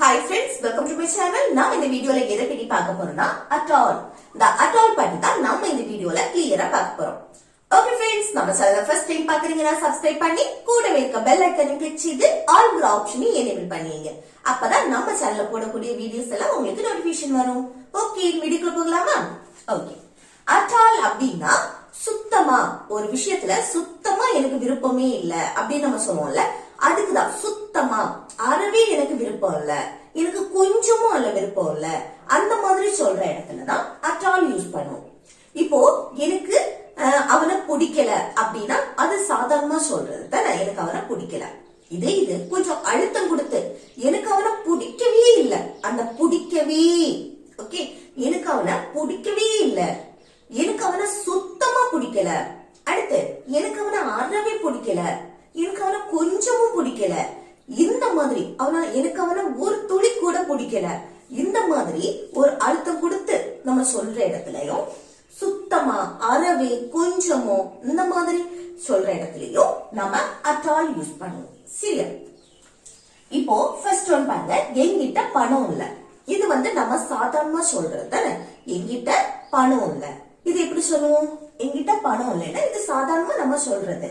Hi friends, welcome to my channel. நாம் இந்த வீடியோல எதை பத்தி பார்க்க போறோம்னா at all. இந்த at all பத்தி தான் நாம இந்த வீடியோல கிளியரா பார்க்க போறோம். Okay friends, நம்ம சேனலை first time பாக்குறீங்கன்னா subscribe பண்ணி கூடவே இருக்க bell icon கிளிக் செய்து ஆல்ங்கிற ஆப்ஷனை enable பண்ணிடுங்க. அப்பதான் நம்ம சேனல்ல போடக்கூடிய வீடியோஸ் எல்லாம் உங்களுக்கு நோட்டிஃபிகேஷன் வரும். ஓகே, வீடியோக்குள்ள போகலாமா? ஓகே. at all அப்படினா சுத்தமா ஒரு விஷயத்துல சுத்தமா எனக்கு விருப்பமே இல்ல அப்படின்னு நம்ம சொல்லுவோம்ல, அதுக்குதான் சுத்தமா அறவே எனக்கு விருப்பம் இல்ல, எனக்கு கொஞ்சமும் அல்ல விருப்பம் இல்ல, அந்த மாதிரி சொல்ற இடத்துலதான் at all யூஸ் பண்ணுவோம். இப்போ எனக்கு அவனை பிடிக்கல அப்படின்னா அது சாதாரணமா சொல்றது தானே, எனக்கு அவனை பிடிக்கல. இது கொஞ்சம் அழுத்தம் கொடுத்து எனக்கு அவனை பிடிக்கவே இல்ல, அந்த பிடிக்கவே ஓகே, எனக்கு அவனை பிடிக்கவே இல்ல, எனக்கு அவனை சுத்தமா பிடிக்கல, அடுத்து எனக்கு அவனை அறவே பிடிக்கல, எனக்கு அவனை கொஞ்சமும் பிடிக்கல, இந்த மாதிரி எனக்கு அவனை ஒரு துளி கூட பிடிக்கல, இந்த மாதிரி ஒரு அழுத்தம் கொடுத்து நம்ம சொல்ற இடத்துலயும் சுத்தமா அறவே கொஞ்சமோ இந்த மாதிரி சொல்ற இடத்துலயும் நம்ம at all யூஸ் பண்ணுவோம். சரியா? இப்போ ஃபர்ஸ்ட் ஒன் பாருங்க, என்கிட்ட பணம் இல்ல. இது நம்ம சாதாரணமா சொல்றது தானே, என்கிட்ட பணம் இல்ல. இது எப்படி சொல்லுவோம்? என்கிட்ட பணம் இல்லைன்னா இது சாதாரணமா நம்ம சொல்றது.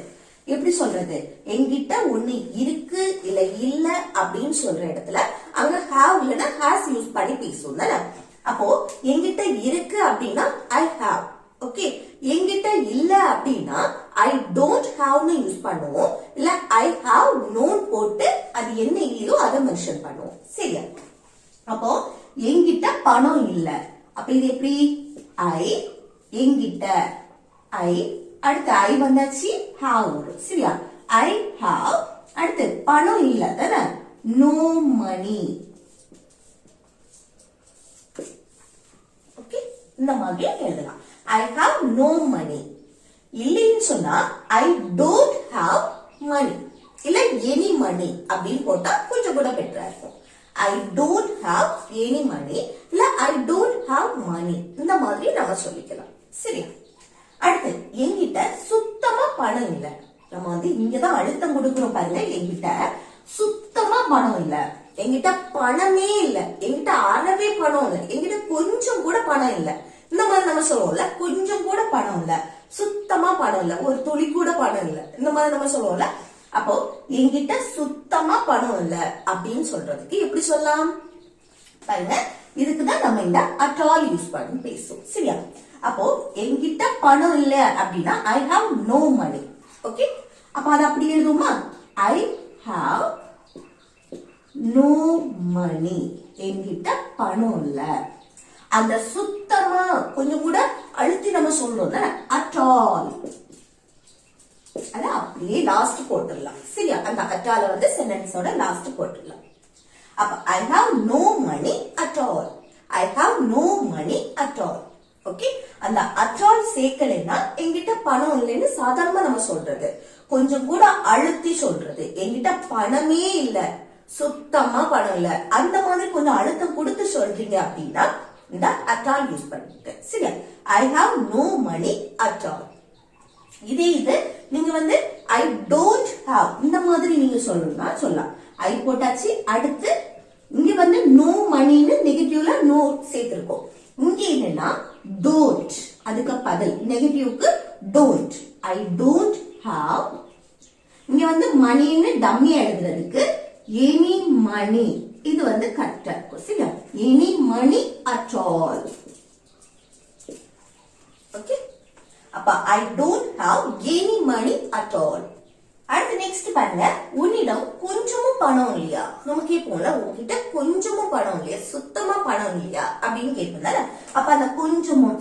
எப்படி சொல்றது? என்கிட்ட ஒண்ணு இருக்கு இல்ல இல்ல அப்படின்னு சொல்ற இடத்துல அவங்க have இல்லனா has யூஸ் பண்ணி பேசுவோம் தானே. அப்போ என்கிட்ட இருக்கு அப்படின்னா I have. ஓகே, என்கிட்ட இல்ல அப்படின்னா I don't have னு யூஸ் பண்ணுவோம், இல்ல I have no போட்டு அது என்ன இல்லையோ அதை மென்ஷன் பண்ணுவோம். சரியா? அப்போ என்கிட்ட பணம் இல்ல, அப்ப இது எப்படி? I என்கிட்ட I, அடுத்து I வந்தாச்சு have வரும். சரியா? I have, அடுத்து பணம் இல்ல தானே, no money. ஓகே, இந்த மாதிரி எழுதலாம். I have no money. இல்லைன்னு சொன்னா I don't have money, இல்ல any money அப்படின்னு போட்டா கொஞ்சம் கூட பெட்டரா இருக்கும். I don't have any money, இல்ல I don't have money, இந்த மாதிரி நம்ம சொல்லிக்கலாம். சரியா? அடுத்து என்கிட்ட சுத்தமா பணம் இல்ல. நம்ம இங்கதான் அழுத்தம் கொடுக்கிறோம் பாருங்க, என்கிட்ட சுத்தமா பணம் இல்ல, என்கிட்ட பணமே இல்ல, என்கிட்ட அறவே பணம் இல்ல, என்கிட்ட கொஞ்சம் கூட பணம் இல்ல, இந்த மாதிரி நம்ம சொல்லுவோம்ல. கொஞ்சம் கூட பணம் இல்ல, சுத்தமா பணம் இல்ல, ஒரு துளி கூட பணம் இல்ல, இந்த மாதிரி நம்ம சொல்லுவோம்ல. அப்போ என்கிட்ட சுத்தமா பணம் இல்ல அப்படின்னு சொல்றதுக்கு எப்படி சொல்லலாம் பாருங்க, இதுக்குதான் நம்ம இந்த at all யூஸ் பண்ணி பேசுவோம். சரியா? அப்போ என்கிட்ட பணம் இல்ல அப்படின்னா I have no money. Okay, அப்ப அது அப்படி எழுதுமா? I have no money. என்கிட்ட பணம் இல்ல. அந்த சுத்தமா கொஞ்சம் கூட அழுத்தி நம்ம சொல்றோம் at all, அத அப்படியே லாஸ்ட் போட்டுடலாம். சரியா? அந்த at all சென்டென்ஸோட லாஸ்ட் போட்டுடலாம். அப்ப I have no money at all. I have no money at all. Okay, அந்த at all சேர்க்கலைன்னா என்கிட்ட பணம் இல்லைன்னு சாதாரணமா நம்ம சொல்றது, கொஞ்சம் கூட அழுத்தி சொல்றது, என்கிட்ட பணமே இல்ல, சுத்தமா பணம் இல்ல, அந்த மாதிரி கொஞ்சம் அழுத்தம் கொடுத்து சொல்றீங்க அப்படின்னா இந்த at all யூஸ் பண்ணிட்டு. சரியா? I have no money at all. இது நீங்க I don't have இந்த மாதிரி நீங்க சொல்லணும்னா சொல்லலாம். I போட்டாச்சு, அடுத்து இங்க no moneyன்னு நெகட்டிவ்ல no சேர்த்திருக்கோம். இங்க என்னன்னா don't, அதுக்கு பதில் நெகட்டிவ்க்கு don't. I don't have. இங்க மணின்னு டம்மி எழுதுறதுக்கு any money, இது கரெக்டா இருக்கும். சரியா? any money at all. Okay, அப்ப I don't have any money at all. அடுத்து நெக்ஸ்ட் பாருங்க, உன்னிடம் கொஞ்சமும் பணம் இல்லையா. நம்ம கேட்போம்ல, உங்ககிட்ட கொஞ்சமும் பணம் இல்லையா, சுத்தமா பணம் இல்லையா அப்படின்னு கேட்போம்ல. அப்ப அந்த கொஞ்சமும்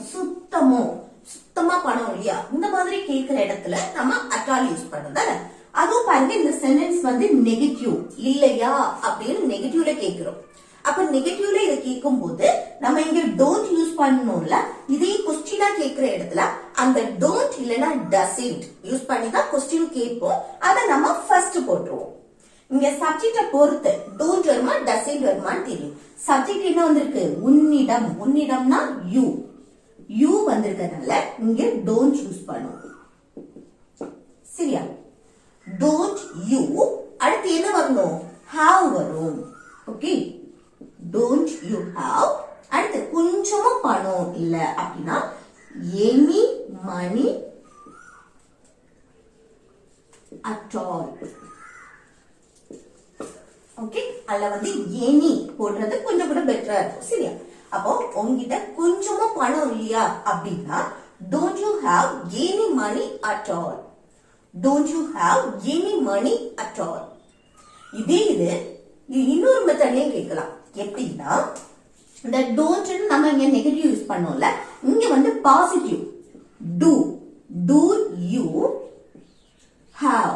சுத்தமா பணம் இல்லையா இந்த மாதிரி கேட்கிற இடத்துல நம்ம at all யூஸ் பண்ணோம். அதுவும் பாருங்க, இந்த சென்டென்ஸ் நெகட்டிவ் இல்லையா அப்படின்னு நெகட்டிவ்ல கேட்கிறோம். அப்ப நெகட்டிவ்ல இதை கேட்கும் போது நம்ம இங்க டோன்ட் யூஸ் பண்ணணும்ல. இதே கொஸ்டினா கேட்கிற இடத்துல அந்த டோன்ட் இல்லனா டசன்ட் யூஸ் பண்ணி தான் கொஸ்டின் கேட்போம். அதை நம்ம ஃபர்ஸ்ட் போட்டுருவோம். இங்க சப்ஜெக்ட பொறுத்து டோன்ட் வருமா டசன்ட் வருமான்னு தெரியும். சப்ஜெக்ட் என்ன வந்திருக்கு? உன்னிடம். உன்னிடம்னா யூ வந்திருக்கனால இங்க டோன்ட் யூஸ் பண்ணுவோம். சரியா? Don't you. அடுத்து என்ன வரணும்? ஹாவ் வரும். Okay, don't you have. அடுத்து கொஞ்சமும் பணம் இல்ல அப்படின்னா any money at all. Okay, அல்ல வந்து எனி போடுறது கொஞ்சம் கூட பெட்டரா இருக்கும். சரியா? அப்போ உங்ககிட்ட கொஞ்சமும் பணம் இல்லையா அப்படின்னா don't you have any money at all. Don't you have any money at all. இதே இது இன்னொரு மெத்தட்லயும் கேட்கலாம். எப்படின்னா இந்த don't நம்ம இங்க நெகட்டிவ் யூஸ் பண்ணோம்ல, இங்க வந்து பாசிட்டிவ் do you have.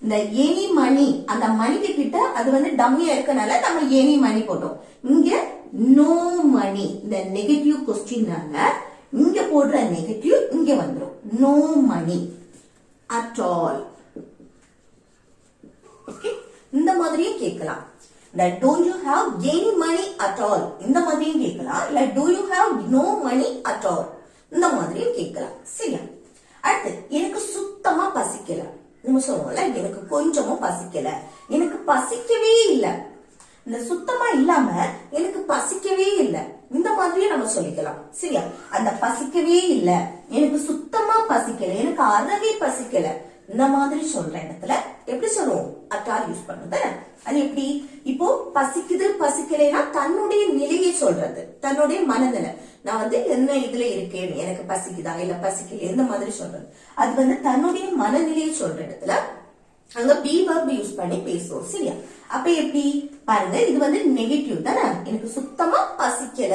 இந்த எனி மணி, அந்த மணிக்கு கிட்ட அது வந்து டம்மியா இருக்கனால நம்ம எனி மணி போட்டோம். இங்க நோ மணி, இந்த நெகட்டிவ் கொஸ்டின்னால இங்க போடுற நெகட்டிவ் இங்க வந்துடும். No money at all. Okay, இந்த மாதிரியும் கேட்கலாம். don't you have any money at all, இந்த மாதிரியும் கேட்கலாம். இல்ல do you have no money at all, இந்த மாதிரியும் கேட்கலாம். சரியா? அடுத்து எனக்கு சுத்தமா பசிக்கல. நம்ம சொல்லுவோம்ல, எனக்கு கொஞ்சமும் பசிக்கல, எனக்கு பசிக்கவே இல்ல. இந்த சுத்தமா இல்லாம எனக்கு பசிக்கவே இல்ல, இந்த மாதிரியும் நம்ம சொல்லிக்கலாம். சரியா? அந்த பசிக்கவே இல்ல, எனக்கு சுத்தமா பசிக்கல, எனக்கு அறவே பசிக்கல, இந்த மாதிரி சொல்ற இடத்துல எப்படி சொல்லுவோம்? at all யூஸ் பண்ணுது. அது எப்படி? இப்போ பசிக்குது பசிக்கலைன்னா தன்னுடைய நிலையை சொல்றது, தன்னுடைய மனநிலை. நான் வந்து என்ன இதுல இருக்கேன், எனக்கு பசிக்குதா இல்ல பசிக்கல, இந்த மாதிரி சொல்றது. அது வந்து தன்னுடைய மனநிலையை சொல்ற இடத்துல அங்க be verb யூஸ் பண்ணி பேசுவோம். சரியா? அப்ப எப்படி பாருங்க, இது வந்து நெகட்டிவ் தானே, எனக்கு சுத்தமா பசிக்கல.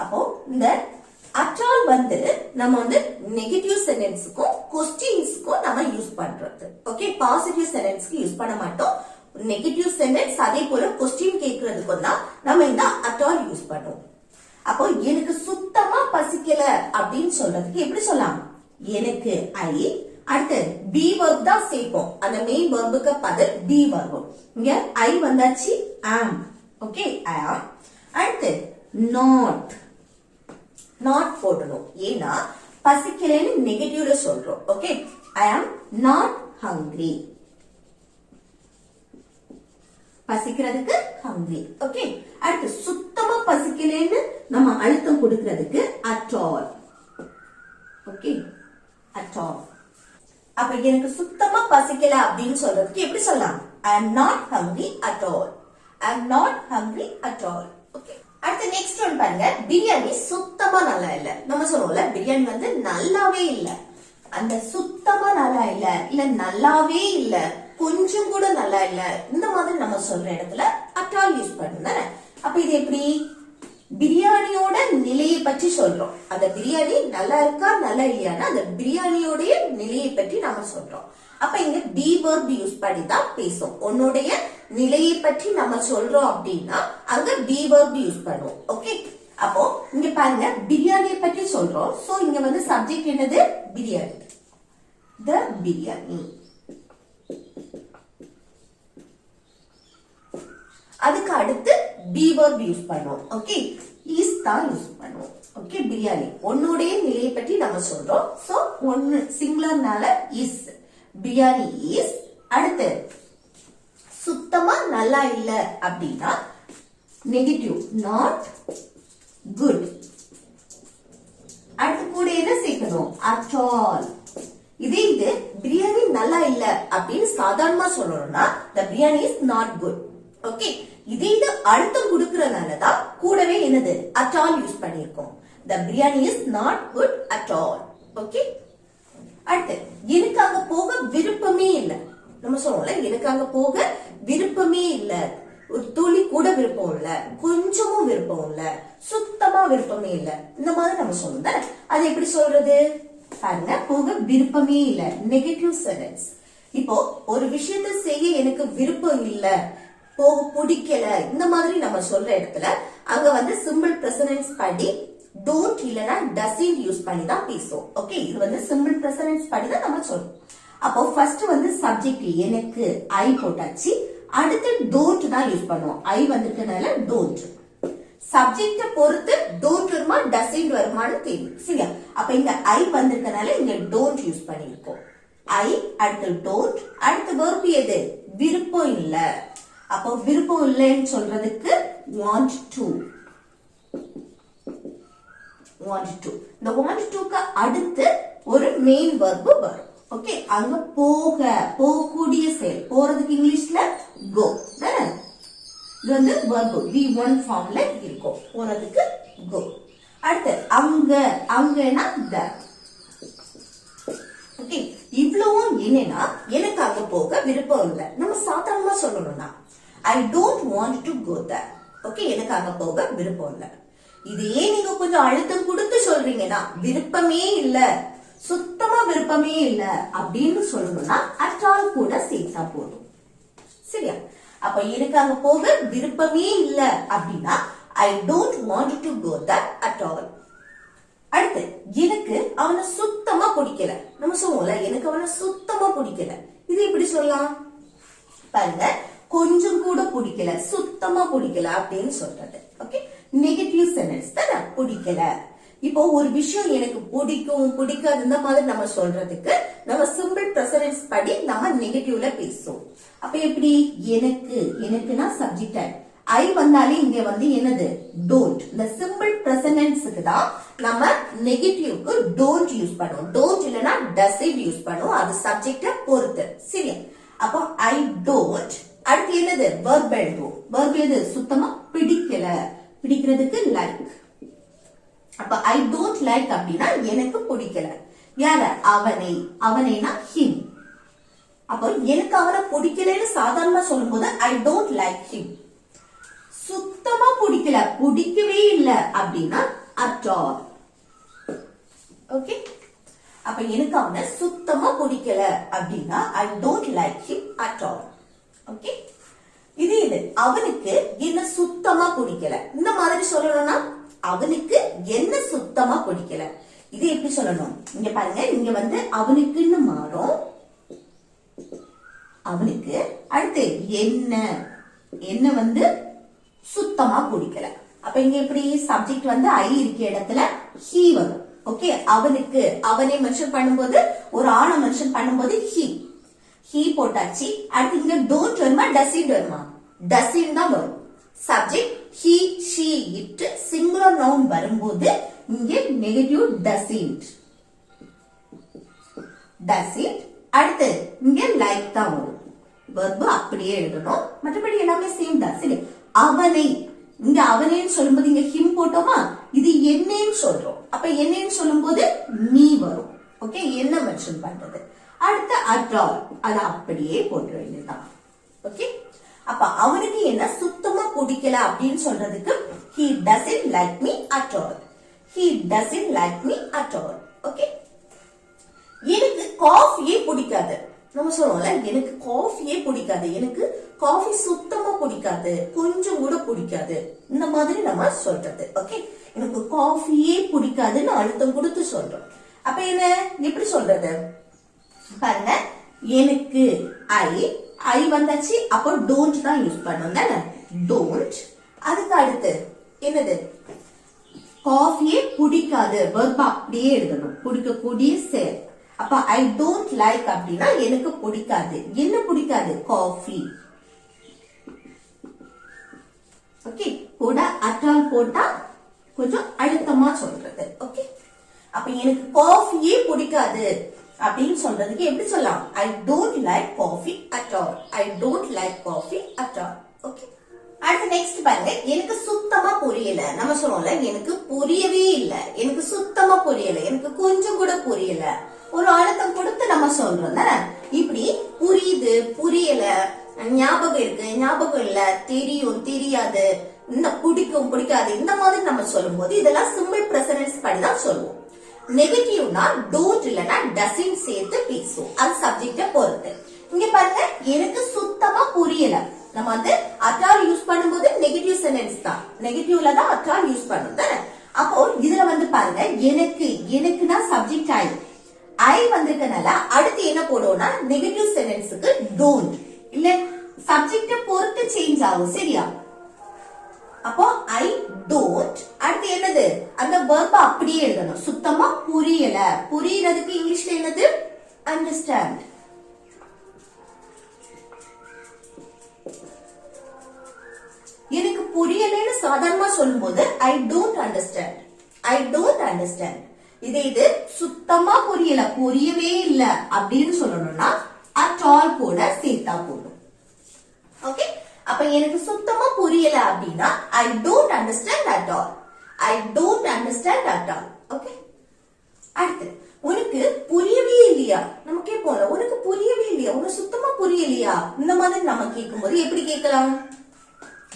அப்போ இந்த at all வந்து நம்ம வந்து நெகட்டிவ் சென்டென்ஸ்க்கும் கொஸ்டின்ஸ்க்கும் நம்ம யூஸ் பண்றது. ஓகே, பாசிட்டிவ் சென்டென்ஸ்க்கு யூஸ் பண்ண மாட்டோம். நெகட்டிவ் சென்டென்ஸ் அதே போல கொஸ்டின் கேட்கறதுக்கு தான் நம்ம இந்த at all யூஸ் பண்ணுவோம். அப்போ எனக்கு சுத்தமா பசிக்கல அப்படின்னு சொல்றதுக்கு எப்படி சொல்லலாம்? எனக்கு ஐ, அடுத்து be verb தான் சேர்ப்போம். அந்த மெயின் verb-க்கு பதில் be verb. இங்க ஐ வந்தாச்சு, am. Okay, I am. அடுத்து not போடணும். ஏன்னா பசிக்கலன்னு நெகட்டிவ்ல சொல்றோம். Okay, I am not hungry. பசிக்கிறதுக்கு hungry. Okay, அடுத்து சுத்தமா பசிக்கலன்னு நம்ம அழுத்தம் கொடுக்கிறதுக்கு at all. Okay, at all. அப்ப எனக்கு சுத்தமா பசிக்கல அப்படின்னு சொல்றதுக்கு எப்படி சொல்லலாம்? I am not hungry at all. I am not hungry at all. Okay, அடுத்து நெக்ஸ்ட் ஒன் பாருங்க. பிரியாணி சுத்தமா நல்லா இல்ல. நம்ம சொல்லுவோம்ல, பிரியாணி வந்து நல்லாவே இல்ல. அந்த சுத்தமா நல்லா இல்ல, இல்ல நல்லாவே இல்ல, கொஞ்சம் கூட நல்லா இல்ல, இந்த மாதிரி நம்ம சொல்ற இடத்துல at all யூஸ் பண்ணுங்க. அப்ப இது எப்படி? பிரியாணியோட நிலையை பற்றி சொல்றோம். அந்த பிரியாணி நல்லா இருக்கா நல்லா இல்லையானா அந்த பிரியாணியோடைய நிலையை பற்றி நம்ம சொல்றோம். அப்ப இங்க be verb யூஸ் பண்ணி தான் பேசும். உன்னுடைய நிலையை பற்றி நம்ம சொல்றோம் அப்படின்னா அங்க be verb யூஸ் பண்ணுவோம். ஓகே, அப்போ இங்க பாருங்க, பிரியாணியை பற்றி சொல்றோம். சோ இங்க வந்து சப்ஜெக்ட் என்னது? பிரியாணி. the பிரியாணி. அதுக்கு அடுத்து be verb யூஸ் பண்ணுவோம். ஓகே, is தான் யூஸ் பண்ணுவோம். ஓகே, பிரியாணி உன்னுடைய நிலையை பற்றி நம்ம சொல்றோம். சோ ஒன்னு சிங்குலர்னால is, பிரியாணி is. அடுத்து சுத்தமா நல்லா இல்ல அப்படின்னா நெகட்டிவ், not good. அடுத்து கூட என்ன சேர்க்கணும்? at all. இதே இது பிரியாணி நல்லா இல்ல அப்படின்னு சாதாரணமா சொல்லணும்னா the biryani is not good. Okay, இதே இது அழுத்தம் கொடுக்கறதுனாலதான் கூடவே என்னது? at all யூஸ் பண்ணிருக்கோம். the biryani is not good at all. Okay, அடுத்து எனக்கு அங்க போக விருப்பமே இல்ல. நம்ம சொல்லுவோம்ல, எனக்கு அங்க போக விருப்பமே இல்ல, ஒரு துளி கூட விருப்பம் இல்ல, கொஞ்சமும் விருப்பம் இல்ல, சுத்தமா விருப்பமே இல்ல, இந்த மாதிரி நம்ம சொல்லுவோம். அது எப்படி சொல்றது? பாருங்க, போக விருப்பமே இல்ல, நெகட்டிவ் சென்டென்ஸ். இப்போ ஒரு விஷயத்தை செய்ய எனக்கு விருப்பம் இல்ல, போக பிடிக்கல, இந்த மாதிரி நம்ம சொல்ற இடத்துல அங்க வந்து சிம்பிள் பிரசன்ஸ் பண்ணி don't இல்லனா doesn't யூஸ் பண்ணி தான் பேசுவோம். ஓகே, இது வந்து சிம்பிள் பிரசன்ஸ் பண்ணி தான் நம்ம சொல்றோம். அப்போ ஃபர்ஸ்ட் வந்து சப்ஜெக்ட் எனக்கு ஐ போட்டாச்சு. அடுத்து don't தான் யூஸ் பண்ணுவோம். ஐ வந்திருக்கனால don't. சப்ஜெக்ட பொறுத்து don't வருமா doesn't வருமான்னு தெரியும். சரியா? அப்ப இங்க ஐ வந்திருக்கனால இங்க don't யூஸ் பண்ணிருக்கோம். ஐ, அடுத்து don't, அடுத்து verb எது? விருப்பம் இல்ல. அப்போ விருப்பம் இல்லைன்னு சொல்றதுக்கு want to. இந்த want toக்கு அடுத்து ஒரு மெயின் verb வரும். ஓகே, அங்க போகக்கூடிய செயல், போறதுக்கு இங்கிலீஷ்ல go. இது வந்து verb V1 ஃபார்ம்ல இருக்கும், போறதுக்கு go. அடுத்து அங்கன்னா there. ஓகே, இவ்வளவும் என்னன்னா எனக்கு அங்க போக விருப்பம் இல்லை. நம்ம சாதாரணமா சொல்லணும்னா I don't want to go there. Okay, எனக்கு அங்க போக விருப்பம் இல்லை. இதே நீங்க கொஞ்சம் அழுத்தம் கொடுத்து சொல்றீங்கன்னா விருப்பமே இல்ல, சுத்தமா விருப்பமே இல்ல அப்படின்னு சொல்லணும்னா at all கூட சேர்த்தா போதும். சரியா? அப்ப எனக்கு அங்க போக விருப்பமே இல்ல அப்படின்னா I don't want to go there at all. அடுத்து எனக்கு அவனை சுத்தமா பிடிக்கல. நம்ம சொல்லுவோம்ல எனக்கு அவனை சுத்தமா பிடிக்கல. இது எப்படி சொல்லலாம் பாருங்க, கொஞ்சம் கூட பிடிக்கல, சுத்தமா பிடிக்கல அப்படின்னு சொல்றது. ஓகே, நெகட்டிவ் சென்டென்ஸ் தானே, பிடிக்கல. இப்போ ஒரு விஷயம் எனக்கு பிடிக்கும் பிடிக்காது இந்த மாதிரி நம்ம சொல்றதுக்கு நம்ம சிம்பிள் பிரசன்ஸ் படி நம்ம நெகட்டிவ்ல பேசுவோம். அப்ப எப்படி எனக்குன்னா சப்ஜெக்ட் ஐ வந்தாலே இங்க வந்து என்னது டோன்ட். இந்த சிம்பிள் பிரசன்டென்ஸ்க்கு தான் நம்ம நெகட்டிவ்க்கு டோன்ட் யூஸ் பண்ணுவோம். டோன்ட் இல்லனா டஸ்ன்ட் யூஸ் பண்ணுவோம், அது சப்ஜெக்ட பொறுத்து. சரியா? அப்போ ஐ டோன்ட், அடுத்து என்னது verb எழுதுவோம். verb எது சுத்தமா பிடிக்கல, பிடிக்கிறதுக்கு லைக். அப்ப ஐ டோன்ட் லைக் அப்படின்னா எனக்கு பிடிக்கல. யார? அவனைனா ஹிம். அப்போ எனக்கு அவனை பிடிக்கலன்னு சாதாரணமா சொல்லும் போது ஐ டோன்ட் லைக் ஹிம். சுத்தமா பிடிக்கல, பிடிக்கவே இல்ல அப்படின்னா at all. ஓகே, அப்ப எனக்கு அவனை சுத்தமா பிடிக்கல அப்படின்னா I don't like him at all. Okay, இது அவனுக்கு என்ன சுத்தமா பிடிக்கல. இந்த மாதிரி சொல்லணும்னா அவனுக்கு என்ன சுத்தமா பிடிக்கல. இது எப்படி சொல்லணும்? இங்க பாருங்க, இங்க வந்து அவனுக்குன்னு மாறும். அவனுக்கு அடுத்து என்ன வந்து சுத்தமா பிடிக்கல. அப்ப இங்க எப்படி சப்ஜெக்ட் வந்து ஐ இருக்க இடத்துல ஹீ வரும். ஓகே, அவனுக்கு அவனை மென்ஷன் பண்ணும்போது, ஒரு ஆணை மென்ஷன் பண்ணும்போது ஹீ போட்டாச்சு. அடுத்து இங்க டோன்ட் வருமா டஸ்ன்ட் வருமா? டஸ்ன்ட் தான் வரும். Subject he she it singular noun வரும்போது இங்க நெகட்டிவ் டஸ்ன்ட். அடுத்து இங்க லைக் தான் வரும். verb அப்படியே எழுதணும், மற்றபடி எல்லாமே சேம் தான். சரி, இங்க அவனேன்னு சொல்லும்போது இங்க ஹிம் போட்டோமா, இது என்னன்னு சொல்றோம். அப்ப என்னன்னு சொல்லும்போது நீ வரும். ஓகே, என்ன மென்ஷன் பண்றது. அடுத்து at all, அது அப்படியே போட்டு வேண்டியதுதான். ஓகே, அப்ப அவனுக்கு என்ன சுத்தமா பிடிக்கல அப்படின்னு சொல்றதுக்கு he doesn't like me at all. he doesn't like me at all. Okay, எனக்கு காஃபியே பிடிக்காது. நம்ம சொல்லுவோம்ல எனக்கு காஃபியே பிடிக்காது, எனக்கு காஃபி சுத்தமா பிடிக்காது, கொஞ்சம் கூட பிடிக்காது, இந்த மாதிரி நம்ம சொல்றது. ஓகே, எனக்கு காஃபியே பிடிக்காதுன்னு அழுத்தம் கொடுத்து சொல்றோம். அப்ப என்ன எப்படி சொல்றது பாருங்க, எனக்கு ஐ வந்தாச்சு, அப்போ டோன்ட் தான் யூஸ் பண்ணோம் தானே, டோன்ட். அதுக்கு அடுத்து என்னது காஃபியே பிடிக்காது, verb அப்படியே எழுதணும், பிடிக்கக்கூடிய செயல். அப்ப ஐ டோன்ட் லைக் அப்படின்னா எனக்கு பிடிக்காது. என்ன பிடிக்காது? காஃபி. ஓகே, கூட at all போட்டா கொஞ்சம் அழுத்தமா சொல்றது. ஓகே, அப்ப எனக்கு காஃபியே பிடிக்காது அப்படின்னு சொல்றதுக்கு எப்படி சொல்லலாம்? I don't like coffee at all. I don't like coffee at all. Okay, அடுத்து நெக்ஸ்ட் பாருங்க, எனக்கு சுத்தமா புரியல. நம்ம சொல்லுவோம்ல எனக்கு புரியவே இல்ல, எனக்கு சுத்தமா புரியல, எனக்கு கொஞ்சம் கூட புரியல, ஒரு அழுத்தம் கொடுத்து நம்ம சொல்றோம். இப்படி புரியுது புரியல, ஞாபகம் இருக்கு ஞாபகம் இல்ல, தெரியும் தெரியாது, இந்த பிடிக்கும் பிடிக்காது, இந்த மாதிரி நம்ம சொல்லும் போது இதெல்லாம் சிம்பிள் பிரசன்ஸ் படி தான் சொல்லுவோம். நெகட்டிவ்னா டோன்ட் இல்லனா டசன்ட் சேர்த்து பேசுவோம், அது சப்ஜெக்ட பொறுத்து. இங்க பாருங்க, எனக்கு சுத்தமா புரியல. நம்ம வந்து at all யூஸ் பண்ணும்போது நெகட்டிவ் சென்டென்ஸ் தான், நெகட்டிவ்ல தான் at all யூஸ் பண்ணுவோம். அப்போ இதுல வந்து பாருங்க, எனக்குனா சப்ஜெக்ட் ஐ வந்திருக்கனால அடுத்து என்ன போடுவோம்னா நெகட்டிவ் சென்டென்ஸ்க்கு டோன்ட் இல்ல சப்ஜெக்ட பொறுத்து சேஞ்ச் ஆகும். சரியா? அப்போ ஐ டோன்ட், அடுத்து என்னது அந்த verb அப்படியே எழுதணும். சுத்தமா புரியல, புரியறதுக்கு இங்கிலீஷ்ல என்னது? அண்டர்ஸ்டாண்ட். புரியலன்னு சாதாரணமா சொல்லும்போது I don't understand, I don't understand. இது சுத்தமா புரியல, புரியவே இல்ல அப்படின்னு சொல்லணும்னா at all கூட சேர்த்தா போதும். ஓகே, அப்ப எனக்கு சுத்தமா புரியல அப்படின்னா I don't understand at all, I don't understand at all. Okay, அடுத்து உனக்கு புரியவே இல்லையா, நம்ம கேட்போம்ல, உனக்கு புரியவே இல்லையா, உனக்கு சுத்தமா புரியலையா, இந்த மாதிரி நம்ம கேட்கும்போது எப்படி கேட்கலாம்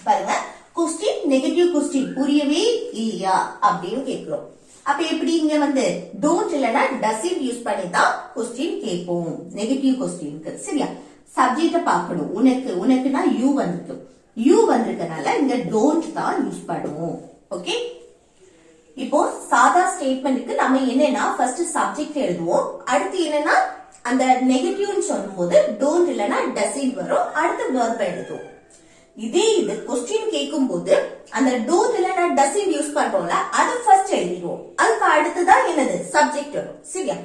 பாருங்க. கொஸ்டின் நெகட்டிவ் கொஸ்டின், புரியவே இல்லையா அப்படின்னு கேட்கிறோம். அப்ப எப்படி இங்க வந்து டோன்ட் இல்லனா டஸ்ன்ட் யூஸ் பண்ணி தான் கொஸ்டின் கேட்போம் நெகட்டிவ் கொஸ்டினுக்கு. சரியா, சப்ஜெக்ட பார்க்கணும். உனக்கு, உனக்குனா யூ வந்திருக்கு, யூ வந்திருக்கனால இங்க டோன்ட் தான் யூஸ் பண்ணுவோம். ஓகே, இப்போ சாதா ஸ்டேட்மெண்ட்க்கு நம்ம என்னன்னா ஃபர்ஸ்ட் சப்ஜெக்ட் எழுதுவோம், அடுத்து என்னன்னா அந்த நெகட்டிவ்னு சொல்லும்போது டோன்ட் இல்லனா டஸ்ன்ட் வரும், அடுத்து வெர்ப் எழுதுவோம். இது கொஸ்டின் கேட்கும் போது அந்த டோன்ட் இல்லனா டஸ்ன்ட் யூஸ் பண்றோம்ல, அது ஃபர்ஸ்ட் எழுதிடுவோம். அதுக்கு அடுத்துதான் என்னது சப்ஜெக்ட் வரும். சரியா,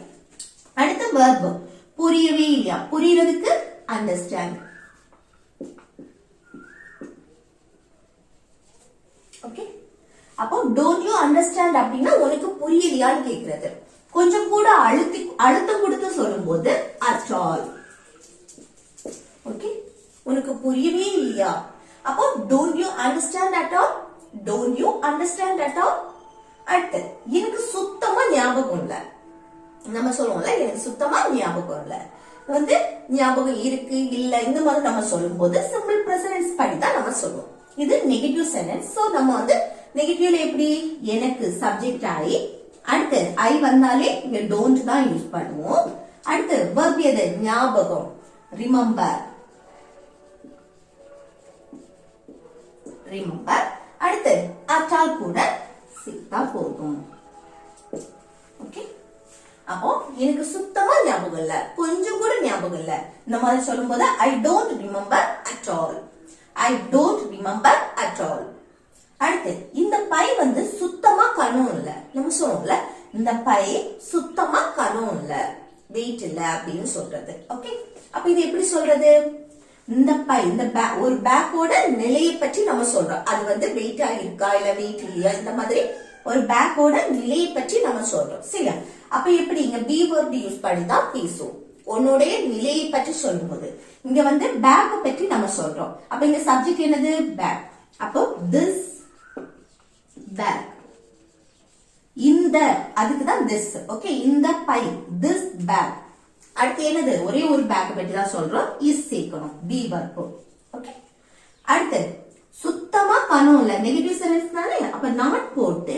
அடுத்து வெர்ப். புரியவே இல்லையா, புரியறதுக்கு அண்டர்ஸ்டாண்ட். ஓகே, அப்போ டோன்ட் யூ அண்டர்ஸ்டாண்ட் அப்படின்னா உனக்கு புரியலையான்னு கேக்குறது. கொஞ்சம் கூட அழுத்தம் கொடுத்து சொல்லும் போது at all. ஓகே, உனக்கு புரியவே இல்லையா, அப்போ don't you understand at all, don't you understand at all. அடுத்து எனக்கு சுத்தமா ஞாபகம் இல்ல, நம்ம சொல்லுவோம்ல எனக்கு சுத்தமா ஞாபகம் இல்ல, வந்து ஞாபகம் இருக்கு இல்ல இந்த மாதிரி நம்ம சொல்லும் போது சிம்பிள் பிரசன்ஸ் படி தான் நம்ம சொல்லுவோம். இது நெகட்டிவ் சென்டென்ஸ். சோ நம்ம வந்து நெகட்டிவ்ல எப்படி எனக்கு சப்ஜெக்ட் ஆகி அடுத்து ஐ வந்தாலே இங்க டோன்ட் தான் யூஸ் பண்ணுவோம். அடுத்து வெர்ப் எது, ஞாபகம், ரிமெம்பர், ரிமெம்பர். அடுத்து at all கூட சேர்த்தா போதும். ஓகே, அப்போ எனக்கு சுத்தமா ஞாபகம் இல்ல, கொஞ்சம் கூட ஞாபகம் இல்ல, இந்த மாதிரி சொல்லும் போது I don't remember at all, I don't remember at all. அடுத்து இந்த பை வந்து சுத்தமா கனம் இல்ல, நம்ம சொல்லுவோம்ல இந்த பை சுத்தமா கனம் இல்ல, வெயிட் இல்ல அப்படின்னு சொல்றது. ஓகே, அப்ப இது எப்படி சொல்றது, இந்த பை இந்த ஒரு பேக்கோட நிலையை பற்றி நம்ம சொல்றோம். அது வந்து வெயிட்டா இருக்கா இல்ல வெயிட் இல்லையா, இந்த மாதிரி ஒரு பேக்கோட நிலையை பற்றி நம்ம சொல்றோம். சரியா, அப்ப எப்படி இங்க பி வேர்ட் யூஸ் பண்ணி தான் பேசுவோம். உன்னுடைய நிலையை பற்றி சொல்லும் போது இங்க வந்து பேக்க பற்றி நம்ம சொல்றோம். அப்ப இங்க சப்ஜெக்ட் என்னது, பேக். அப்போ திஸ் பேக், இந்த அதுக்குதான் திஸ். ஓகே, இந்த பை, திஸ் பேக். அடுத்து என்னது, ஒரே ஒரு பேக் பற்றி தான் சொல்றோம், இஸ் சேர்க்கணும், பி வர்ப். ஓகே, அடுத்து சுத்தமா கனம் இல்ல, நெகட்டிவ் சென்டென்ஸ் தானே, அப்ப நாட் போட்டு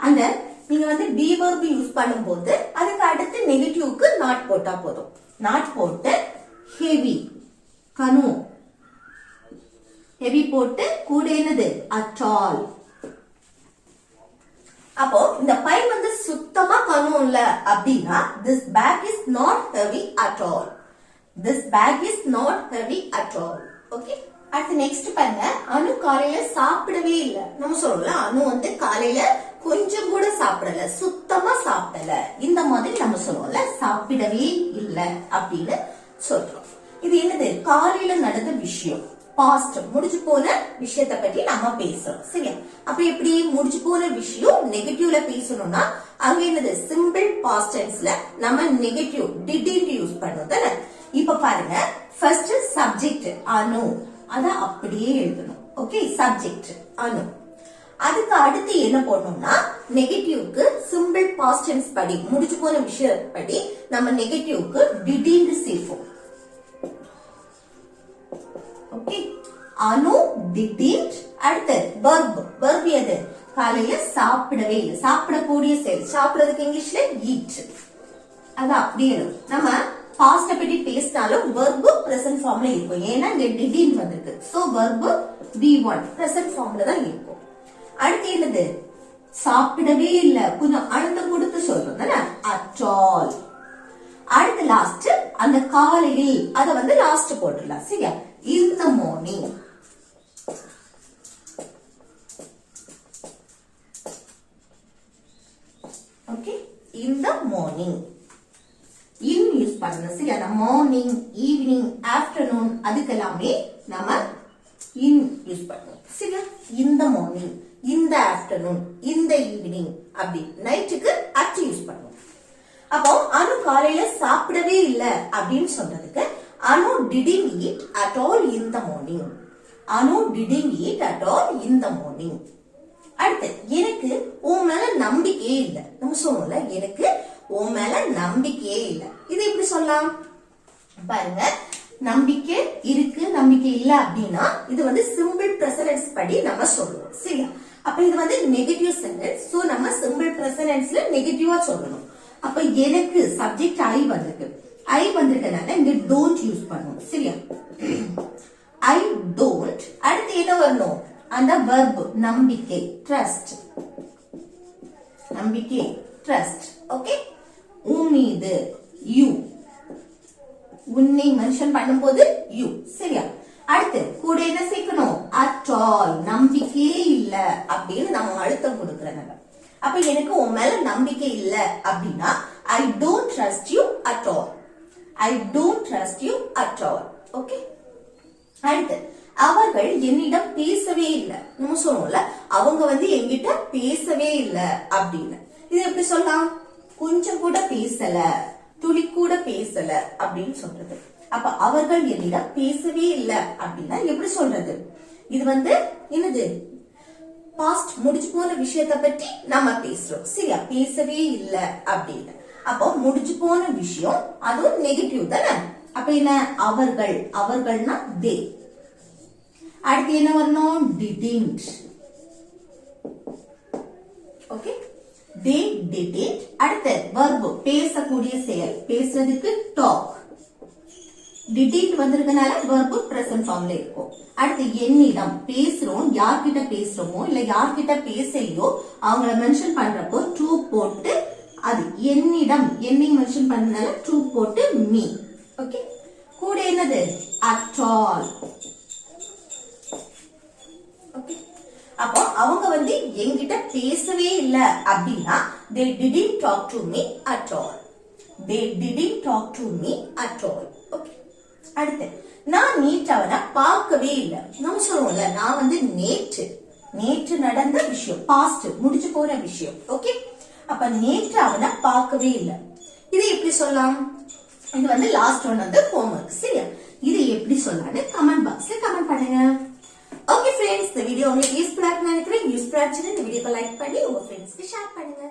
அந்த நீங்க வந்து பி வர்ப் யூஸ் பண்ணும்போது அதுக்கு அடுத்து நெகட்டிவ்க்கு நாட் போட்டா போதும். நாட் போட்டு ஹெவி, கனம், ஹெவி போட்டு கூட என்னது at all. அப்போ இந்த பை வந்து சுத்தமா கனம் இல்ல அப்படின்னா this bag is not heavy at all, this bag is not heavy at all. Okay, அடுத்து நெக்ஸ்ட் பாருங்க. அனு காலையில சாப்பிடவே இல்ல, நம்ம சொல்றோம்ல அனு வந்து காலையில கொஞ்சம் கூட சாப்பிடல, சுத்தமா சாப்பிடல, இந்த மாதிரி நம்ம சொல்லுவோம்ல சாப்பிடவே இல்ல அப்படின்னு சொல்றோம். இது என்னது, காலையில நடந்த விஷயம், பாஸ்ட், முடிஞ்சு போன விஷயத்தை பற்றி நம்ம பேசுறோம். சரியா, அப்ப எப்படி முடிஞ்சு போன விஷயம் நெகட்டிவ்ல பேசணும்னா அங்க என்னது, சிம்பிள் பாஸ்ட் டென்ஸ்ல நம்ம நெகட்டிவ் டிட்ன்ட் யூஸ் பண்ணுவோம் தானே. இப்ப பாருங்க, ஃபர்ஸ்ட் சப்ஜெக்ட் அனு, அத அப்படியே எழுதணும். ஓகே, சப்ஜெக்ட் அனு. அதுக்கு அடுத்து என்ன போடணும்னா நெகட்டிவ்க்கு சிம்பிள் பாஸ்ட் டென்ஸ் படி முடிஞ்சு போன விஷயம் படி நம்ம நெகட்டிவ்க்கு டிட்ன்ட் சேர்ப்போம். Okay, Anu didn't. அடுத்து வெர்ப், வெர்ப் எது, காலையில சாப்பிடவே இல்லை, சாப்பிடக்கூடிய செயல், சாப்பிடுறதுக்கு இங்கிலீஷ்ல ஈட், அது அப்படியே நம்ம பாஸ்ட பத்தி பேசினாலும் வெர்ப் பிரசன்ட் ஃபார்ம்ல இருக்கும். ஏன்னா இங்க டிட்ன்ட் வந்திருக்கு. சோ வெர்ப் V1 பிரசன்ட் ஃபார்ம்ல தான் இருக்கும். அடுத்து என்னது, சாப்பிடவே இல்ல, கொஞ்சம் அழுத்தம் கொடுத்து சொல்றோம் தானே, at all. அடுத்து லாஸ்ட் அந்த காலையில், அத வந்து லாஸ்ட் போட்டுடலாம். சரியா, in the morning. Okay, in the morning in use பண்ணணும். சரியா, அந்த மார்னிங், ஈவினிங், ஆஃப்டர்நூன் அதுக்கெல்லாமே நம்ம in யூஸ் பண்ணுவோம். சரியா? இந்த மார்னிங், இந்த ஆஃப்டர்நூன், இந்த ஈவினிங், அப்படி நைட்டுக்கு அட் யூஸ் பண்ணுவோம். அப்போ அனு காலையில சாப்பிடவே இல்ல அப்படின்னு சொல்றதுக்கு அனு didn't eat at all in the morning. Anu didn't eat at all in the morning. அடுத்து, எனக்கு உன் மேல நம்பிக்கையே இல்ல. நம்ம சொல்லுவோம்ல, எனக்கு உன் மேல நம்பிக்கையே இல்ல. இது எப்படி சொல்லலாம் பாருங்க. நம்பிக்கை இருக்கு, நம்பிக்கை இல்ல அப்படின்னா இது வந்து சிம்பிள் பிரசன்ஸ் படி நம்ம சொல்லுவோம். சரியா? அப்ப இது வந்து நெகட்டிவ் சென்டென்ஸ். சோ நம்ம சிம்பிள் பிரசன்ஸ்ல நெகட்டிவா சொல்லணும். அப்ப எனக்கு சப்ஜெக்ட் ஐ வந்திருக்கு. ஐ வந்திருக்கனால இங்க டோன்ட் யூஸ் பண்ணுவோம். சரியா? I don't. அடுத்து என்ன வரணும்? அந்த வெர்ப் நம்பிக்கை, ட்ரஸ்ட். நம்பிக்கை, ட்ரஸ்ட். ஓகே? உன் மீது, யூ. உன்னை மென்ஷன் பண்ணும்போது யூ. சரியா? அடுத்து கூட என்ன சேர்க்கணும்? At all. நம்பிக்கையே இல்ல அப்படின்னு நம்ம அழுத்தம் கொடுக்கறனால. அப்ப எனக்கு உன் மேல நம்பிக்கை இல்ல அப்படின்னா I don't trust you at all. I don't trust you at all. Okay? அடுத்து, அவர்கள் என்னிடம் பேசவே இல்ல. நம்ம சொல்லுவோம்ல, அவங்க வந்து என்கிட்ட பேசவே இல்ல அப்படின்னு. இது எப்படி சொல்லலாம்? கொஞ்சம் கூட பேசல, துளி கூட பேசல அப்படின்னு சொல்றது. அப்ப அவர்கள் என்னிடம் பேசவே இல்ல அப்படின்னா எப்படி சொல்றது? இது வந்து என்னது? பாஸ்ட், முடிஞ்சு போன விஷயத்த பற்றி நம்ம பேசுறோம். சரியா? பேசவே இல்ல அப்படின்னு. அப்போ முடிஞ்சு போன விஷயம், அதுவும் நெகட்டிவ் தானே. அப்ப என்ன? அவர்கள், அவர்கள்னா தே. அடுத்து என்ன வரணும்? didn't. ஓகே? they didn't. அடுத்து verb, பேசக்கூடிய செயல், பேசுறதுக்கு talk. didn't வந்திருக்கனால verb present formல இருக்கும். அடுத்து என்னிடம், பேசுறோம், யார்கிட்ட பேசுறோமோ இல்ல யார்கிட்ட பேசலையோ அவங்கள மென்ஷன் பண்றப்போ ட்ரூ போட்டு, அது என்னிடம், என்னை மென்ஷன் பண்ணனால ட்ரூ போட்டு மீ. ஓகே? கூட என்னது? at all. ஓகே? அப்போ அவங்க வந்து என்கிட்ட பேசவே இல்ல அப்படின்னா they didn't talk to me at all. they didn't talk to me at all. Okay? அடுத்து, நான் நேற்று அவனை பார்க்கவே இல்லை. நம்ம சொல்லுவோம்ல, நான் வந்து நேற்று நடந்த விஷயம், பாஸ்ட், முடிஞ்சு போற விஷயம். ஓகே? அப்ப நேற்று அவனை பார்க்கவே இல்லை. இது எப்படி சொல்லலாம்? இது வந்து லாஸ்ட் ஒன் வந்து ஹோம்வொர்க். சரியா? இது எப்படி சொல்லலாம்னு கமெண்ட் பாக்ஸ்ல கமெண்ட் பண்ணுங்க. ஓகே ஃப்ரெண்ட்ஸ், இந்த வீடியோ உங்களுக்கு யூஸ்ஃபுல்லா இருக்குன்னு நினைக்கிறேன். யூஸ்ஃபுல்லா இருந்துச்சுன்னா இந்த வீடியோக்கு லைக் பண்ணி உங்க ஃப்ரெண்ட்ஸ்க்கு ஷேர் பண்ணுங்க.